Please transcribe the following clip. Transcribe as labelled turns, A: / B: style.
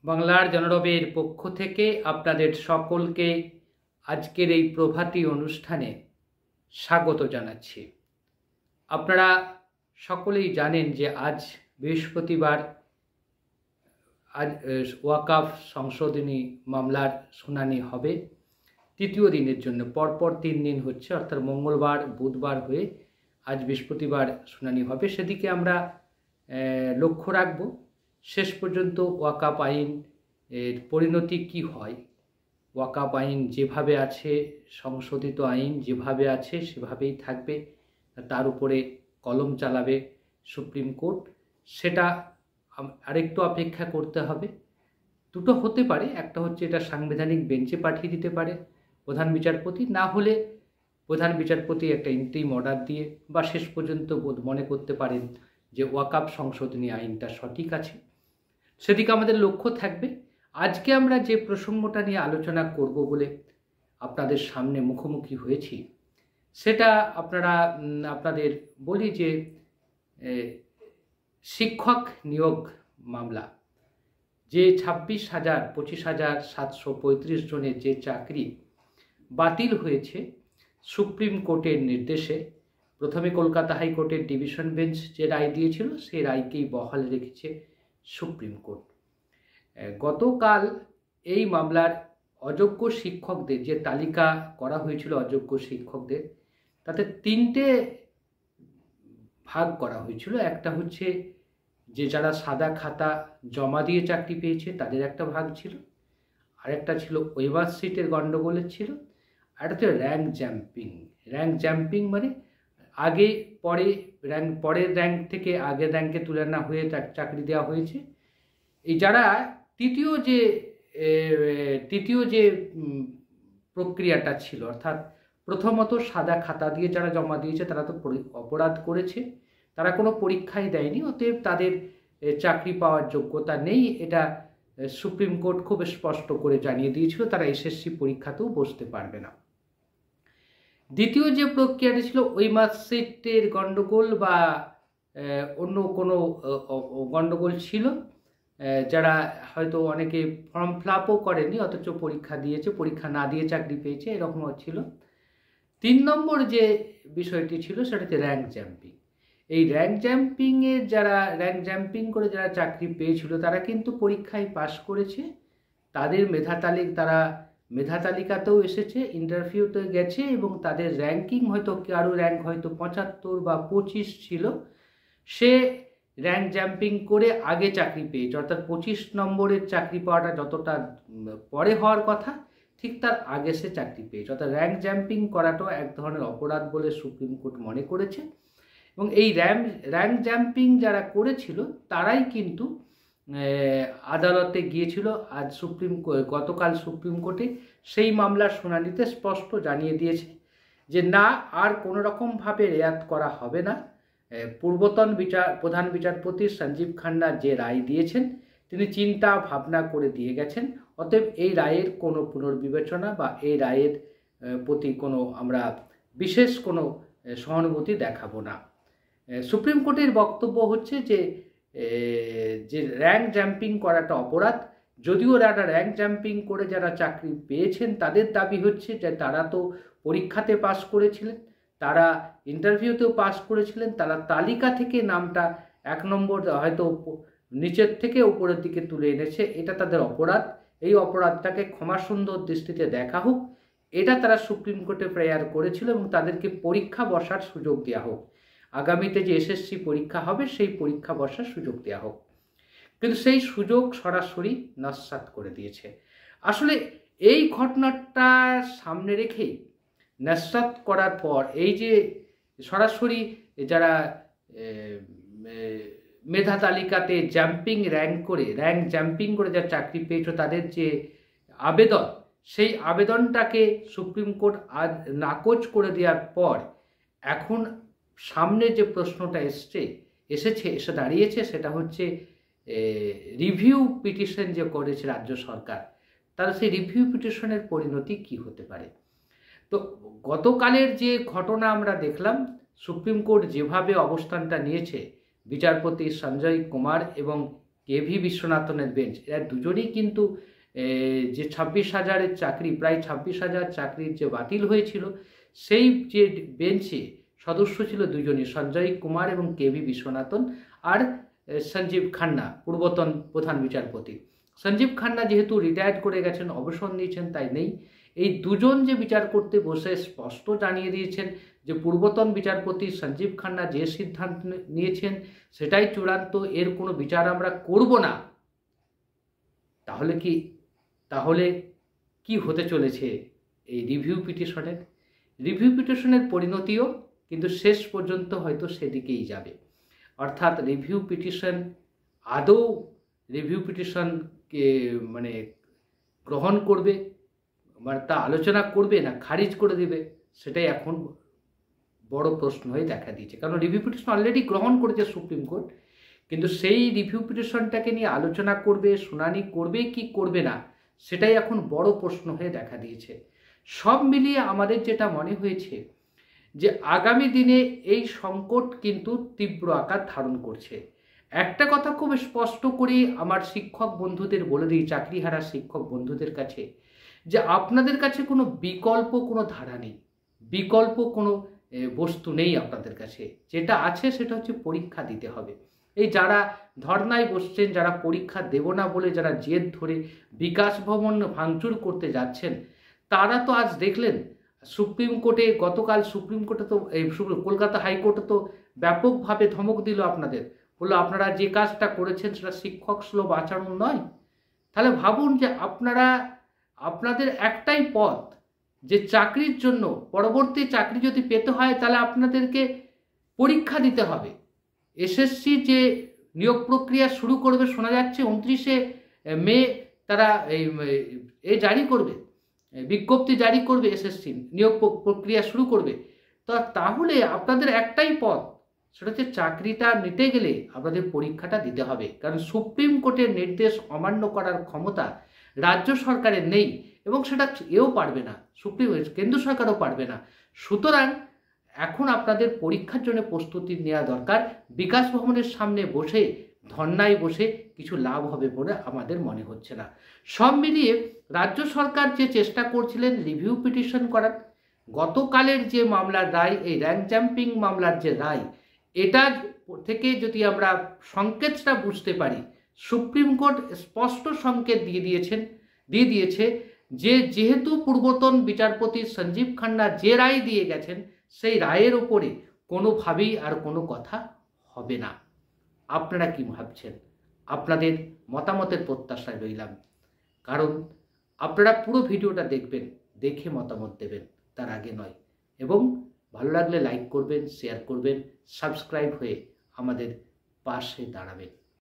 A: বাংলার জনরবের পক্ষ থেকে আপনাদের সকলকে আজকের এই প্রভাতী অনুষ্ঠানে স্বাগত জানাচ্ছি। আপনারা সকলেই জানেন যে আজ বৃহস্পতিবার, আজ ওয়াকাফ সংশোধনী মামলার শুনানি হবে তৃতীয় দিনের জন্য। পরপর 3 দিন হচ্ছে, অর্থাৎ মঙ্গলবার বুধবার হয়ে আজ বৃহস্পতিবার শুনানি হবে। সেদিকে আমরা লক্ষ্য রাখব। শেষ পর্যন্ত ওয়াকাফ আইন এর পরিণতি কি হয়। ওয়াকাফ আইন যেভাবে আছে, সংশোধিত আইন যেভাবে আছে সেভাবেই থাকবে, তার উপরে কলম চালাবে সুপ্রিম কোর্ট, সেটা আরেকটু অপেক্ষা করতে হবে। দুটো হতে পারে, একটা হচ্ছে এটা সাংবিধানিক বেঞ্চে পাঠিয়ে দিতে পারে প্রধান বিচারপতি, না হলে প্রধান বিচারপতি একটা ইন্টিরিম অর্ডার দিয়ে বা শেষ পর্যন্ত মনে করতে পারেন যে ওয়াকাফ সংশোধনী আইনটা সঠিক আছে, সেদিকে আমাদের লক্ষ্য থাকবে। আজকে আমরা যে প্রসঙ্গটা নিয়ে আলোচনা করব বলে আপনাদের সামনে মুখোমুখি হয়েছি, সেটা আপনাদের বলি যে শিক্ষক নিয়োগ মামলা, যে 25,735 জনের যে চাকরি বাতিল হয়েছে সুপ্রিম কোর্টের নির্দেশে। প্রথমে কলকাতা হাইকোর্টের ডিভিশন বেঞ্চ যে রায় দিয়েছিল সেই রায়কেই বহাল রেখেছে সুপ্রিম কোর্ট। গতকাল এই মামলার অযোগ্য শিক্ষকদের যে তালিকা করা হয়েছিল, অযোগ্য শিক্ষকদের, তাতে 3টে ভাগ করা হয়েছিল। একটা হচ্ছে যে যারা সাদা খাতা জমা দিয়ে চাকরি পেয়েছে তাদের একটা ভাগ ছিল, আরেকটা ছিল ওয়েভার সিটের গণ্ডগোলের ছিল, আর একটা হচ্ছে র্যাঙ্ক জাম্পিং। র্যাঙ্ক জাম্পিং মানে পরের র্যাঙ্ক থেকে আগের র্যাঙ্কে তুলনা হয়ে চাকরি দেওয়া হয়েছে। এই যারা তৃতীয় যে প্রক্রিয়াটা ছিল, অর্থাৎ প্রথমত সাদা খাতা দিয়ে যারা জমা দিয়েছে তারা তো অপরাধ করেছে, তারা কোনো পরীক্ষাই দেয়নি, অতএব তাদের চাকরি পাওয়ার যোগ্যতা নেই, এটা সুপ্রিম কোর্ট খুব স্পষ্ট করে জানিয়ে দিয়েছিল, তারা এসএসসি পরীক্ষাতেও বসতে পারবে না। দ্বিতীয় যে প্রক্রিয়াটি ছিল ওই মার্কশিটের গণ্ডগোল বা অন্য কোনো গণ্ডগোল ছিল, যারা হয়তো অনেকে ফর্ম ফিলআপও করেনি অথচ পরীক্ষা দিয়েছে, পরীক্ষা না দিয়ে চাকরি পেয়েছে, এরকমও ছিল। 3 নম্বর যে বিষয়টি ছিল সেটা হচ্ছে র্যাঙ্ক জাম্পিং। এই র্যাঙ্ক জাম্পিং করে যারা চাকরি পেয়েছিল তারা কিন্তু পরীক্ষায় পাশ করেছে, তাদের মেধা তালিকাতেও এসেছে, ইন্টারভিউতে গেছে এবং তাদের র্যাঙ্কিং হয়তো কারো র্যাঙ্ক হয়তো 75 বা 25 ছিল, সে র্যাঙ্ক জাম্পিং করে আগে চাকরি পেয়েছে, অর্থাৎ 25 নম্বরের চাকরি পাওয়াটা যতটা পরে হওয়ার কথা ঠিক তার আগে সে চাকরি পেয়েছে। অর্থাৎ র্যাঙ্ক জাম্পিং করাটাও এক ধরনের অপরাধ বলে সুপ্রিম কোর্ট মনে করেছে এবং এই র্যাঙ্ক জাম্পিং যারা করেছিল তারাই কিন্তু আদালতে গিয়েছিল গতকাল সুপ্রিম কোর্টে সেই মামলার শুনানিতে স্পষ্ট জানিয়ে দিয়েছে যে না, আর কোনো রকমভাবে রেয়াত করা হবে না। পূর্বতন প্রধান বিচারপতি সঞ্জীব খান্না যে রায় দিয়েছেন তিনি চিন্তা ভাবনা করে দিয়ে গেছেন, অতএব এই রায়ের কোনো পুনর্বিবেচনা বা এই রায়ের প্রতি আমরা বিশেষ কোনো সহানুভূতি দেখাবো না। সুপ্রিম কোর্টের বক্তব্য হচ্ছে যে র্যাঙ্ক জাম্পিং করাটা অপরাধ, যদিও র্যাঙ্ক জাম্পিং করে যারা চাকরি পেয়েছেন তাদের দাবি হচ্ছে যে তারা তো পরীক্ষাতে পাস করেছিলেন, তারা ইন্টারভিউতেও পাস করেছিলেন, তারা তালিকা থেকে নামটা 1 নম্বর হয়তো নিচের থেকে উপরের দিকে তুলে এনেছে, এটা তাদের অপরাধ। এই অপরাধটাকে ক্ষমাসুন্দর দৃষ্টিতে দেখা হোক, এটা তারা সুপ্রিম কোর্টে প্রেয়ার করেছিল এবং তাদেরকে পরীক্ষা বসার সুযোগ দেওয়া হোক। আগামীতে যে এসএসসি পরীক্ষা হবে সেই পরীক্ষা বসার সুযোগ দেওয়া হোক, কিন্তু সেই সুযোগ সরাসরি নস্যাৎ করে দিয়েছে। আসলে এই ঘটনাটা সামনে রেখেই নস্যাৎ করার পর এই যে সরাসরি যারা মেধা তালিকাতে র্যাঙ্ক জাম্পিং করে যারা চাকরি পেয়েছে তাদের যে আবেদন, সেই আবেদনটাকে সুপ্রিম কোর্ট আজ নাকচ করে দেওয়ার পর এখন সামনে যে প্রশ্নটা এসে দাঁড়িয়েছে সেটা হচ্ছে রিভিউ পিটিশন যে করেছে রাজ্য সরকার, তার সেই রিভিউ পিটিশনের পরিণতি কি হতে পারে। তো গতকালের যে ঘটনা আমরা দেখলাম, সুপ্রিম কোর্ট যেভাবে অবস্থানটা নিয়েছে, বিচারপতি সঞ্জয় কুমার এবং কেভি বিশ্বনাথনের বেঞ্চ, এরা দুজনেই কিন্তু যে 26,000-এর চাকরি, প্রায় 26,000 চাকরির যে বাতিল হয়েছিল, সেই যে বেঞ্চে সদস্য ছিল দুজনই, সঞ্জয় কুমার এবং কেভি বিশ্বনাথন আর সঞ্জীব খান্না, পূর্বতন প্রধান বিচারপতি। সঞ্জীব খান্না যেহেতু রিটায়ার্ড করে গেছেন, অবসর নিয়েছেন, তাই নেই। এই দুজন যে বিচার করতে বসে স্পষ্ট জানিয়ে দিয়েছেন যে পূর্বতন বিচারপতি সঞ্জীব খান্না যে সিদ্ধান্ত নিয়েছেন সেটাই চূড়ান্ত, এর কোনো বিচার আমরা করব না। তাহলে কি হতে চলেছে এই রিভিউ পিটিশনের পরিণতিও কিন্তু শেষ পর্যন্ত হয়তো সেদিকেই যাবে। অর্থাৎ রিভিউ পিটিশন আদৌ রিভিউ পিটিশনকে মানে গ্রহণ করবে, মানে তা আলোচনা করবে না খারিজ করে দেবে, সেটাই এখন বড় প্রশ্ন হয়ে দেখা দিয়েছে। কারণ রিভিউ পিটিশন অলরেডি গ্রহণ করেছে সুপ্রিম কোর্ট, কিন্তু সেই রিভিউ পিটিশনটাকে নিয়ে আলোচনা করবে, শুনানি করবে কি করবে না, সেটাই এখন বড় প্রশ্ন হয়ে দেখা দিয়েছে। সব মিলিয়ে আমাদের যেটা মনে হয়েছে যে আগামী দিনে এই সংকট কিন্তু তীব্র আকার ধারণ করছে। একটা কথা খুব স্পষ্ট করে আমার শিক্ষক বন্ধুদের বলে দিই, চাকরিহারা শিক্ষক বন্ধুদের কাছে, যে আপনাদের কাছে কোনো বিকল্প কোনো ধারা নেই, বিকল্প কোনো বস্তু নেই আপনাদের কাছে। যেটা আছে সেটা হচ্ছে পরীক্ষা দিতে হবে। এই যারা ধর্নায় বসছেন, যারা পরীক্ষা দেব না বলে যারা জেদ ধরে বিকাশ ভবন ভাঙচুর করতে যাচ্ছেন, তারা তো আজ দেখলেন সুপ্রিম কোর্টে, গতকাল সুপ্রিম কোর্টে তো কলকাতা হাইকোর্টে তো ব্যাপকভাবে ধমক দিল আপনাদের, বললো আপনারা যে কাজটা করেছেন সেটা শিক্ষক সুলভ আচরণ নয়। তাহলে ভাবুন যে আপনাদের একটাই পথ, যে চাকরির জন্য, পরবর্তী চাকরি যদি পেতে হয় তাহলে আপনাদেরকে পরীক্ষা দিতে হবে। এসএসসি যে নিয়োগ প্রক্রিয়া শুরু করবে, শোনা যাচ্ছে 29শে মে তারা জারি করবে, বিজ্ঞপ্তি জারি করবে, এসএসসি নিয়োগ প্রক্রিয়া শুরু করবে। তাহলে আপনাদের একটাই পথ, সেটা হচ্ছে চাকরিটা নিতে গেলে আপনাদের পরীক্ষাটা দিতে হবে। কারণ সুপ্রিম কোর্টের নির্দেশ অমান্য করার ক্ষমতা রাজ্য সরকারের নেই, এবং সেটা পারবে না, কেন্দ্র সরকারও পারবে না। সুতরাং এখন আপনাদের পরীক্ষার জন্য প্রস্তুতি নেওয়া দরকার। বিকাশ ভবনের সামনে বসে ধর্নায় বসে কিছু লাভ হবে বলে আমাদের মনে হচ্ছে না। সব মিলিয়ে রাজ্য সরকার যে চেষ্টা করছিলেন রিভিউ পিটিশন করার, গতকালের যে মামলার রায়, এই র্যাঙ্ক জাম্পিং মামলার যে রায়, এটা থেকে যদি আমরা সংকেতটা বুঝতে পারি, সুপ্রিম কোর্ট স্পষ্ট সংকেত দিয়ে দিয়েছে যে যেহেতু পূর্বতন বিচারপতি সঞ্জীব খান্না যে রায় দিয়ে গেছেন, সেই রায়ের ওপরে কোনোভাবেই আর কোনো কথা হবে না। আপনারা কি ভাবছেন? আপনাদের মতামতের প্রত্যাশায় রইলাম। কারণ আপনারা পুরো ভিডিওটা দেখবেন, দেখে মতামত দেবেন, তার আগে নয়। এবং ভালো লাগলে লাইক করবেন, শেয়ার করবেন, সাবস্ক্রাইব হয়ে আমাদের পাশে দাঁড়াবেন।